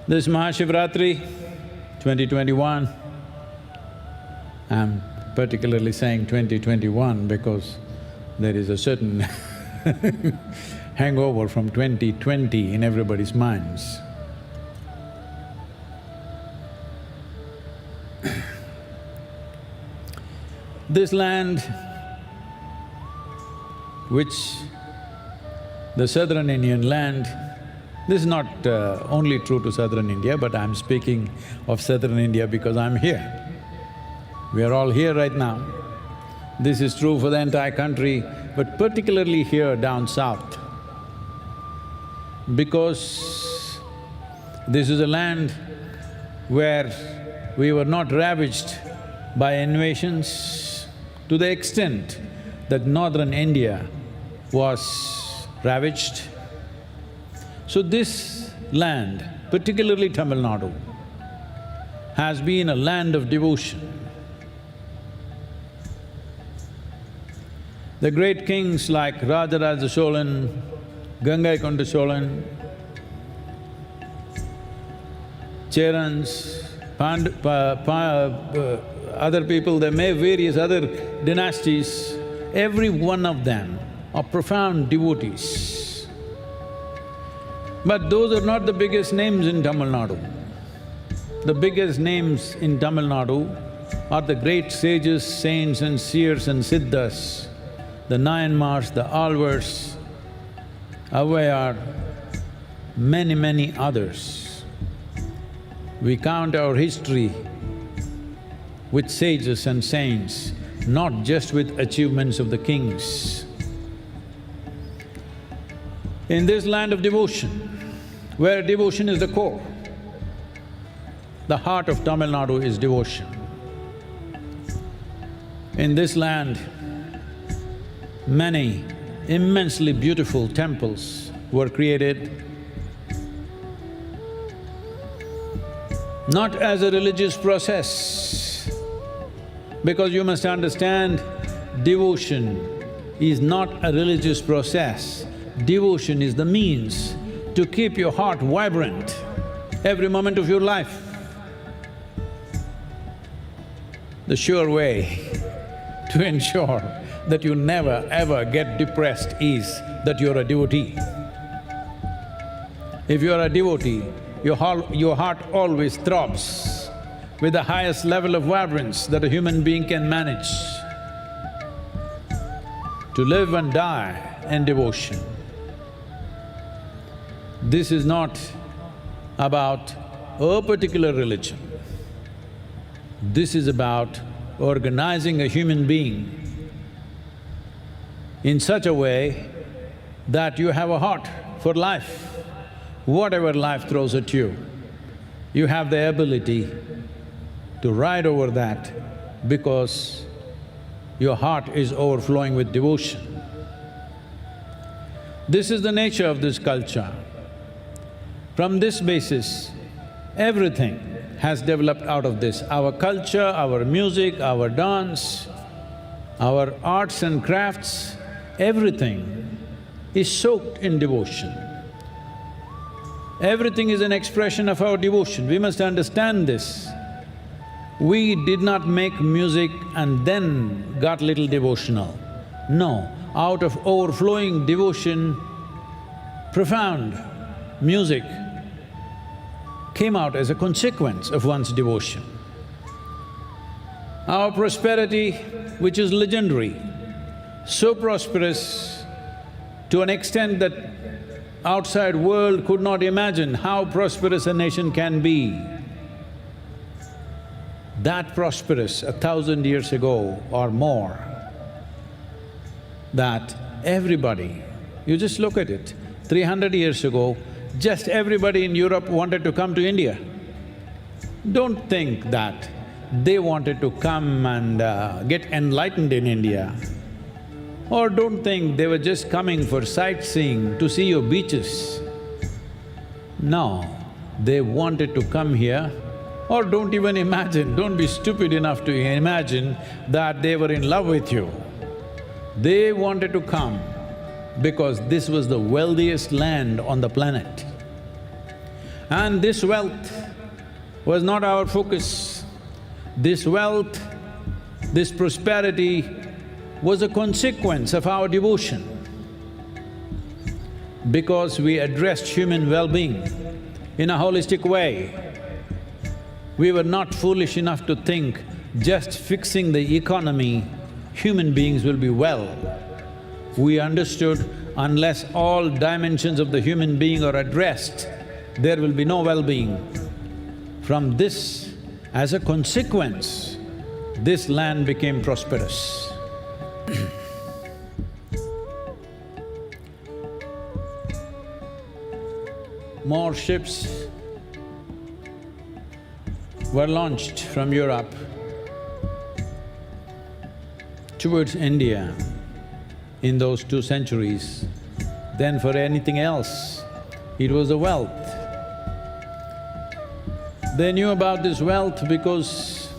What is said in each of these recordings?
This Mahashivaratri 2021, I'm particularly saying 2021 because there is a certain hangover from 2020 in everybody's minds. This land, which the southern Indian land, this is not only true to southern India, but I'm speaking of southern India because I'm here. We are all here right now. This is true for the entire country, but particularly here down south. Because this is a land where we were not ravaged by invasions to the extent that northern India was ravaged. So this land, particularly Tamil Nadu, has been a land of devotion. The great kings like Rajaraja Cholan, Gangaikonda Cholan, Cherans, other people, they may various other dynasties, every one of them are profound devotees. But those are not the biggest names in Tamil Nadu. The biggest names in Tamil Nadu are the great sages, saints and seers and siddhas, the Nayanmars, the Alvars, Avvayar, many others. We count our history with sages and saints, not just with achievements of the kings. In this land of devotion, where devotion is the core, the heart of Tamil Nadu is devotion. In this land, many immensely beautiful temples were created, not as a religious process, because you must understand, devotion is not a religious process. Devotion is the means to keep your heart vibrant every moment of your life. The sure way to ensure that you never ever get depressed is that you're a devotee. If you're a devotee, your heart always throbs with the highest level of vibrance that a human being can manage. To live and die in devotion. This is not about a particular religion. This is about organizing a human being in such a way that you have a heart for life. Whatever life throws at you, you have the ability to ride over that because your heart is overflowing with devotion. This is the nature of this culture. From this basis, everything has developed out of this. Our culture, our music, our dance, our arts and crafts, everything is soaked in devotion. Everything is an expression of our devotion. We must understand this. We did not make music and then got little devotional. No, out of overflowing devotion, profound music came out as a consequence of one's devotion. Our prosperity, which is legendary, so prosperous to an extent that outside world could not imagine how prosperous a nation can be. That prosperous 1,000 years ago or more, that everybody, you just look at it, 300 years ago, just everybody in Europe wanted to come to India. Don't think that they wanted to come and get enlightened in India. Or don't think they were just coming for sightseeing to see your beaches. No, they wanted to come here. Or don't even imagine, don't be stupid enough to imagine that they were in love with you. They wanted to come because this was the wealthiest land on the planet. And this wealth was not our focus. This wealth, this prosperity was a consequence of our devotion. Because we addressed human well-being in a holistic way, we were not foolish enough to think just fixing the economy, human beings will be well. We understood unless all dimensions of the human being are addressed, there will be no well-being. From this, as a consequence, this land became prosperous. More ships were launched from Europe towards India in those 2 centuries than for anything else. It was the wealth. They knew about this wealth because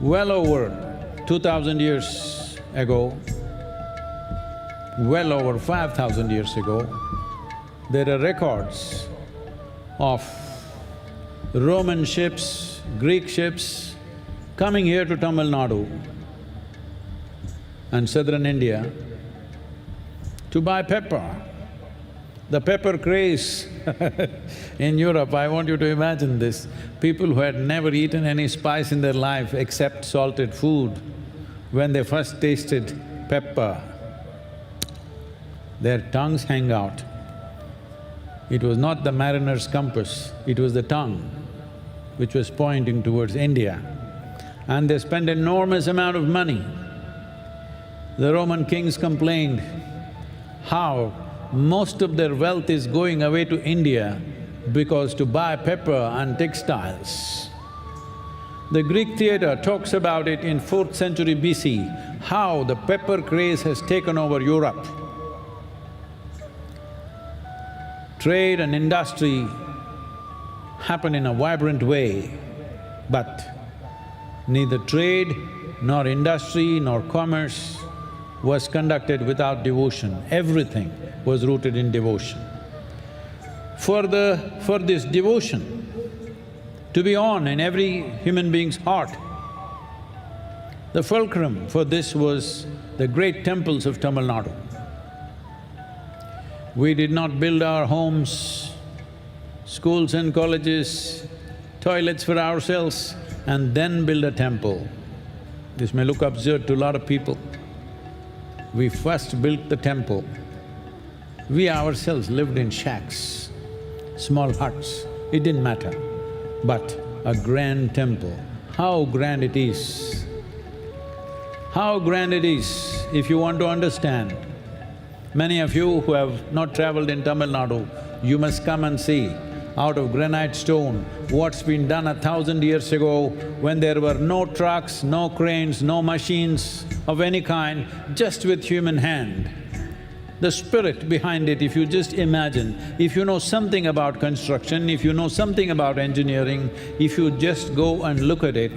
well over 2000 years ago, well over 5000 years ago, there are records of Roman ships, Greek ships coming here to Tamil Nadu and southern India to buy pepper. The pepper craze in Europe, I want you to imagine this. People who had never eaten any spice in their life except salted food, when they first tasted pepper, their tongues hang out. It was not the mariner's compass, it was the tongue which was pointing towards India. And they spent enormous amount of money. The Roman kings complained how most of their wealth is going away to India because to buy pepper and textiles. The Greek theatre talks about it in 4th century BC, how the pepper craze has taken over Europe. Trade and industry happen in a vibrant way, but neither trade, nor industry, nor commerce was conducted without devotion. Everything was rooted in devotion. For this devotion to be on in every human being's heart, the fulcrum for this was the great temples of Tamil Nadu. We did not build our homes, schools and colleges, toilets for ourselves and then build a temple. This may look absurd to a lot of people. We first built the temple. We ourselves lived in shacks, small huts, it didn't matter. But a grand temple, how grand it is. How grand it is, if you want to understand. Many of you who have not travelled in Tamil Nadu, you must come and see out of granite stone what's been done 1000 years ago when there were no trucks, no cranes, no machines of any kind, just with human hand. The spirit behind it, if you just imagine, if you know something about construction, if you know something about engineering, if you just go and look at it,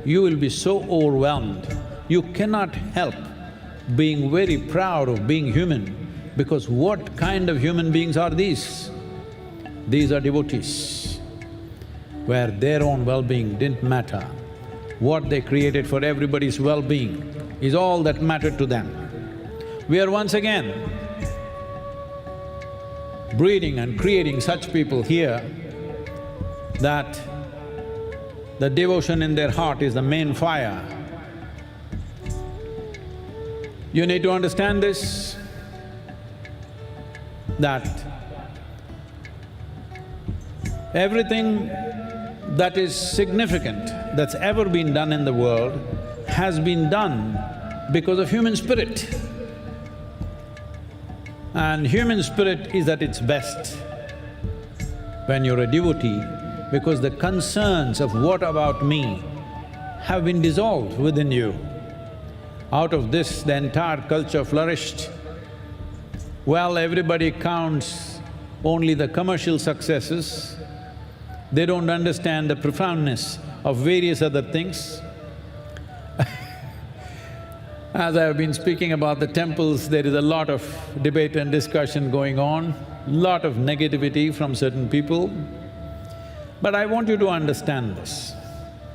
you will be so overwhelmed. You cannot help being very proud of being human, because what kind of human beings are these? These are devotees, where their own well-being didn't matter. What they created for everybody's well-being is all that mattered to them. We are once again breeding and creating such people here that the devotion in their heart is the main fire. You need to understand this, that everything that is significant that's ever been done in the world has been done because of human spirit. And human spirit is at its best when you're a devotee, because the concerns of what about me have been dissolved within you. Out of this, the entire culture flourished. Well, everybody counts only the commercial successes. They don't understand the profoundness of various other things. As I have been speaking about the temples, there is a lot of debate and discussion going on, lot of negativity from certain people. But I want you to understand this.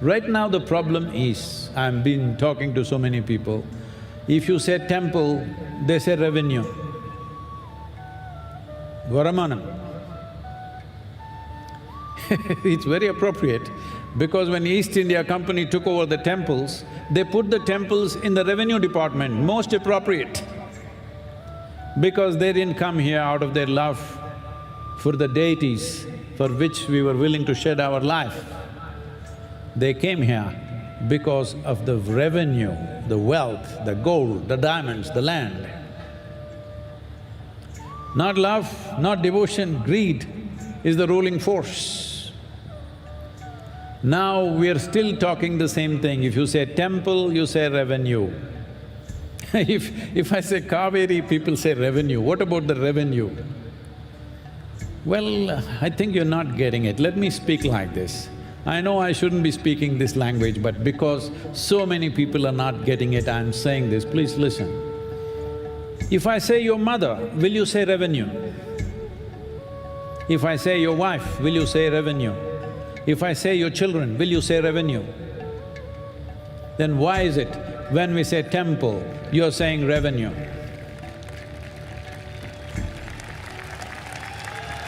Right now the problem is, I've been talking to so many people, if you say temple, they say revenue. Varamanam. It's very appropriate because when East India Company took over the temples, they put the temples in the revenue department, most appropriate. Because they didn't come here out of their love for the deities for which we were willing to shed our life. They came here because of the revenue, the wealth, the gold, the diamonds, the land. Not love, not devotion, greed is the ruling force. Now we are still talking the same thing. If you say temple, you say revenue. If I say Kaveri, people say revenue. What about the revenue? Well, I think you're not getting it. Let me speak like this. I know I shouldn't be speaking this language, but because so many people are not getting it, I'm saying this, please listen. If I say your mother, will you say revenue? If I say your wife, will you say revenue? If I say your children, will you say revenue? Then why is it when we say temple, you're saying revenue?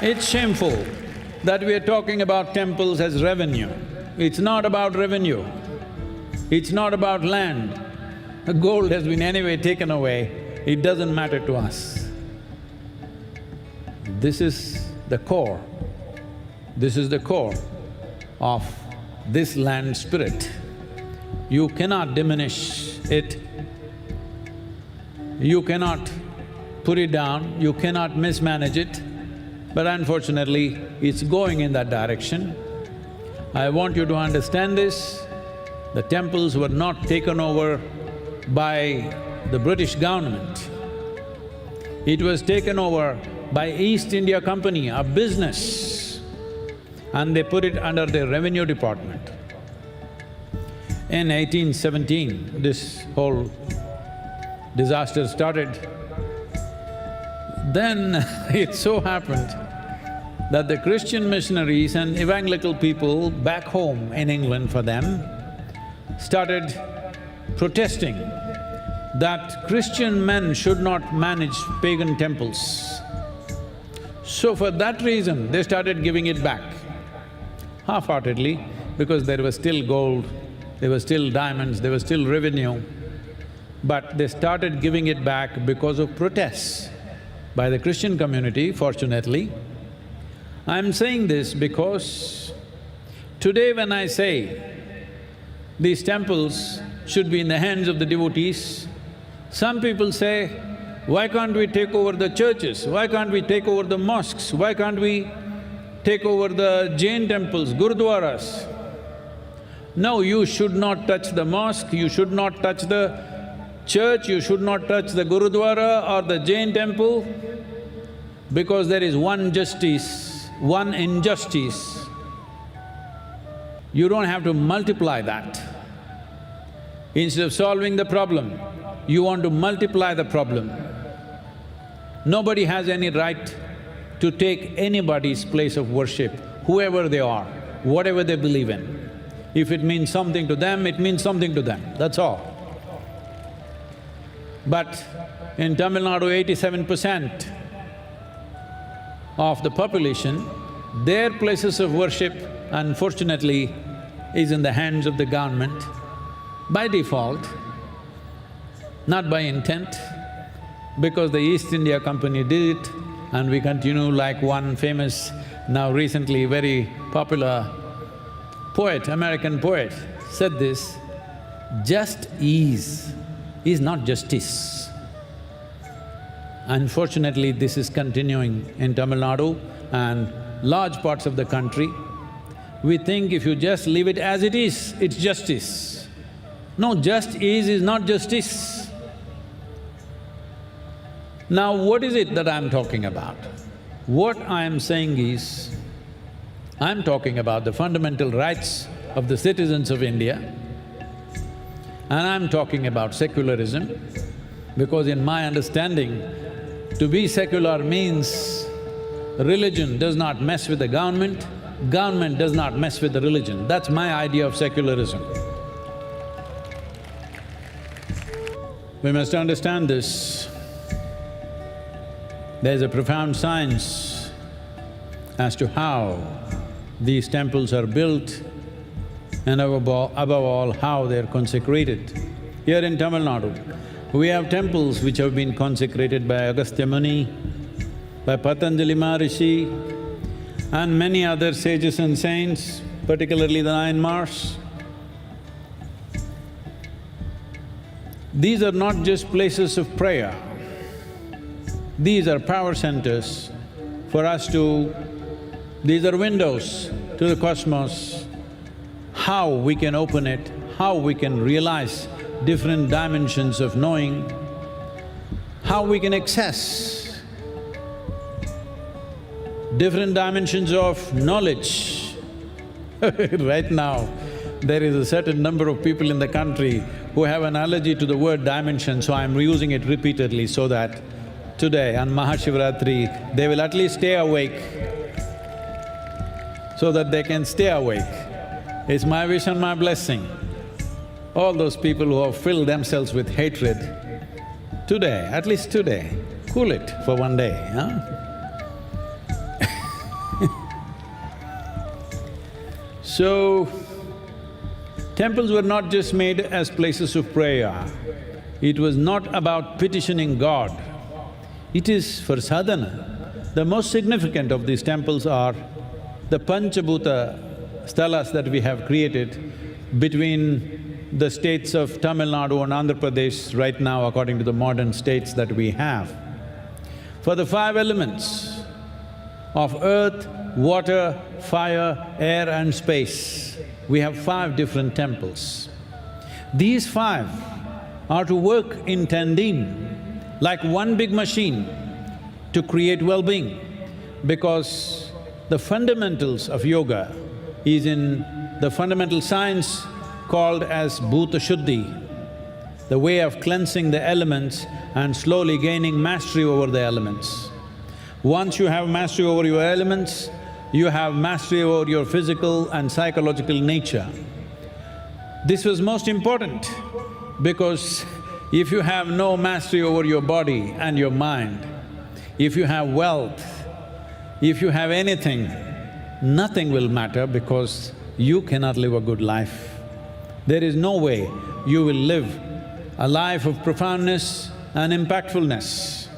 It's shameful that we are talking about temples as revenue. It's not about revenue. It's not about land. The gold has been anyway taken away, it doesn't matter to us. This is the core. This is the core of this land spirit. You cannot diminish it, you cannot put it down, you cannot mismanage it, but unfortunately, it's going in that direction. I want you to understand this, the temples were not taken over by the British government. It was taken over by East India Company, a business, and they put it under their revenue department. In 1817, this whole disaster started. Then it so happened that the Christian missionaries and evangelical people back home in England for them started protesting that Christian men should not manage pagan temples. So for that reason, they started giving it back, half-heartedly, because there was still gold, there were still diamonds, there was still revenue, but they started giving it back because of protests by the Christian community, fortunately. I'm saying this because today when I say these temples should be in the hands of the devotees, some people say, why can't we take over the churches? Why can't we take over the mosques? Why can't we take over the Jain temples, gurudwaras? No, you should not touch the mosque, you should not touch the church, you should not touch the gurudwara or the Jain temple, because there is one justice, one injustice. You don't have to multiply that. Instead of solving the problem, you want to multiply the problem. Nobody has any right to take anybody's place of worship, whoever they are, whatever they believe in. If it means something to them, it means something to them, that's all. But in Tamil Nadu, 87% of the population, their places of worship, unfortunately, is in the hands of the government by default, not by intent, because the East India Company did it, and we continue like one famous, now recently very popular poet, American poet, said this, just ease is not justice. Unfortunately, this is continuing in Tamil Nadu and large parts of the country. We think if you just leave it as it is, it's justice. No, just ease is not justice. Now, what is it that I'm talking about? What I'm saying is, I'm talking about the fundamental rights of the citizens of India. And I'm talking about secularism, because in my understanding, to be secular means religion does not mess with the government, government does not mess with the religion. That's my idea of secularism. We must understand this. There's a profound science as to how these temples are built and above all, how they're consecrated. Here in Tamil Nadu, we have temples which have been consecrated by Agastya Muni, by Patanjali Maharishi, and many other sages and saints, particularly the 9 Mars. These are not just places of prayer, these are power centers for us to… these are windows to the cosmos, how we can open it, how we can realize different dimensions of knowing, how we can access different dimensions of knowledge. Right now, there is a certain number of people in the country who have an allergy to the word dimension, so I'm using it repeatedly so that today on Mahashivaratri, they will at least stay awake, so that they can stay awake. It's my wish and my blessing. All those people who have filled themselves with hatred, today, at least today, cool it for one day, huh? So, temples were not just made as places of prayer. It was not about petitioning God. It is for sadhana. The most significant of these temples are the Panchabhuta sthalas that we have created between the states of Tamil Nadu and Andhra Pradesh right now, according to the modern states that we have. For the 5 elements of earth, water, fire, air and space, we have 5 different temples. These 5 are to work in tandem like one big machine to create well-being, because the fundamentals of yoga is in the fundamental science called as Bhuta Shuddhi, the way of cleansing the elements and slowly gaining mastery over the elements. Once you have mastery over your elements, you have mastery over your physical and psychological nature. This was most important because if you have no mastery over your body and your mind, if you have wealth, if you have anything, nothing will matter because you cannot live a good life. There is no way you will live a life of profoundness and impactfulness.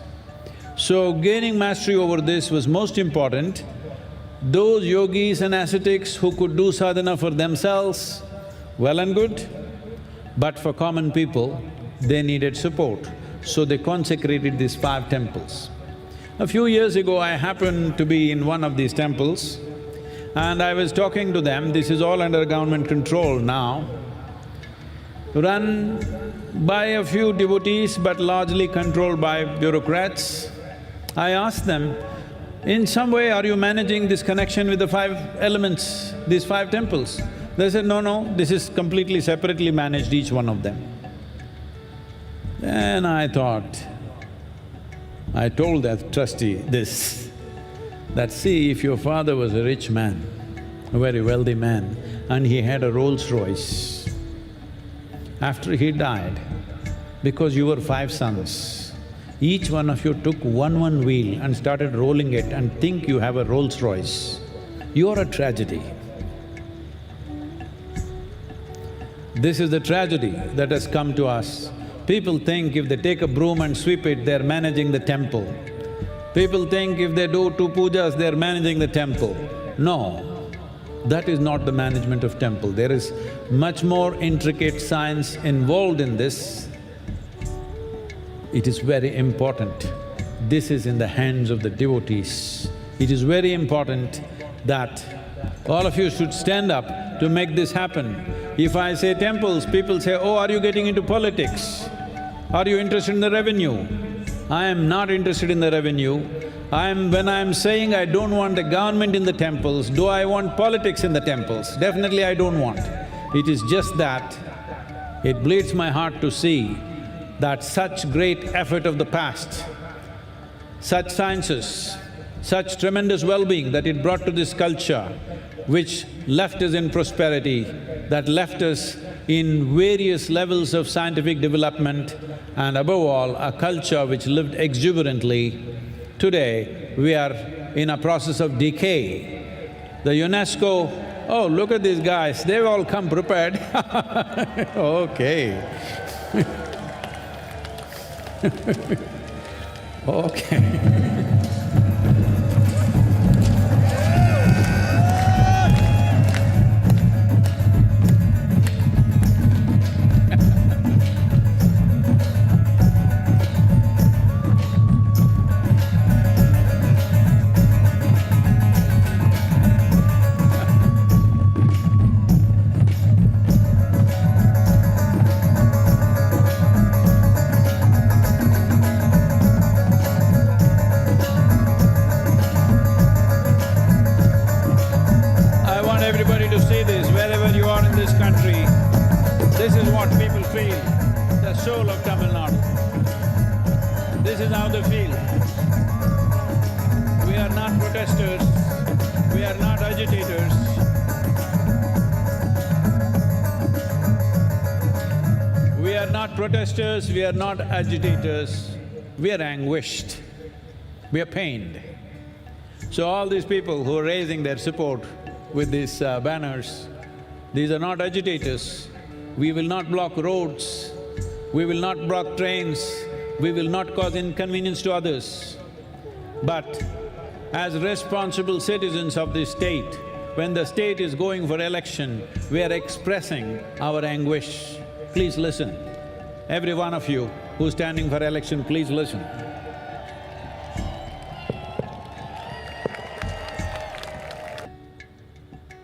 So gaining mastery over this was most important. Those yogis and ascetics who could do sadhana for themselves, well and good, but for common people, they needed support, so they consecrated these 5 temples. A few years ago, I happened to be in one of these temples and I was talking to them. This is all under government control now, run by a few devotees but largely controlled by bureaucrats. I asked them, in some way are you managing this connection with the 5 elements, these 5 temples? They said, no, this is completely separately managed, each one of them. Then I thought, I told that trustee this, that see, if your father was a rich man, a very wealthy man, and he had a Rolls-Royce, after he died, because you were 5 sons, each one of you took one wheel and started rolling it and think you have a Rolls-Royce, you're a tragedy. This is the tragedy that has come to us. People think if they take a broom and sweep it, they're managing the temple. People think if they do 2 pujas, they're managing the temple. No, that is not the management of temple. There is much more intricate science involved in this. It is very important. This is in the hands of the devotees. It is very important that all of you should stand up to make this happen. If I say temples, people say, oh, are you getting into politics? Are you interested in the revenue? I am not interested in the revenue. When I'm saying I don't want the government in the temples, do I want politics in the temples? Definitely I don't want. It is just that It bleeds my heart to see that such great effort of the past, such sciences, such tremendous well-being that it brought to this culture, which left us in prosperity, that left us in various levels of scientific development, and above all, a culture which lived exuberantly. Today, we are in a process of decay. The UNESCO, oh, look at these guys, they've all come prepared. Okay. Okay. Everybody to see this, wherever you are in this country, this is what people feel, the soul of Tamil Nadu. This is how they feel. We are not protesters, we are not agitators. We are not protesters, we are not agitators, we are anguished, we are pained. So all these people who are raising their support with these banners, these are not agitators. We will not block roads, we will not block trains, we will not cause inconvenience to others. But as responsible citizens of this state, when the state is going for election, we are expressing our anguish. Please listen. Every one of you who's standing for election, please listen.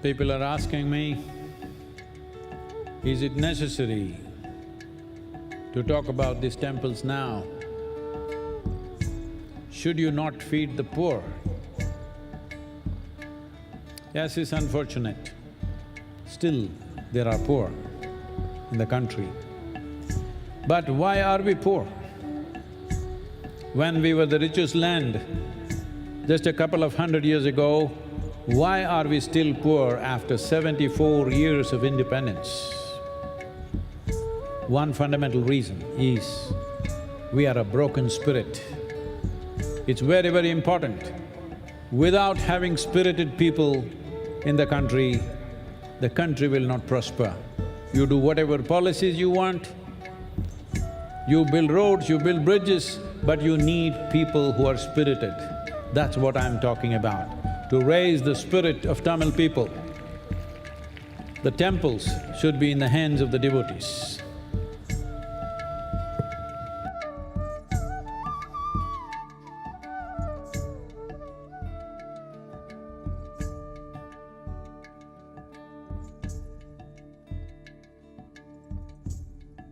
People are asking me, is it necessary to talk about these temples now? Should you not feed the poor? Yes, it's unfortunate. Still, there are poor in the country. But why are we poor? When we were the richest land, just a couple of 100 years ago, why are we still poor after 74 years of independence? One fundamental reason is we are a broken spirit. It's very, very important. Without having spirited people in the country will not prosper. You do whatever policies you want, you build roads, you build bridges, but you need people who are spirited. That's what I'm talking about. To raise the spirit of Tamil people. The temples should be in the hands of the devotees.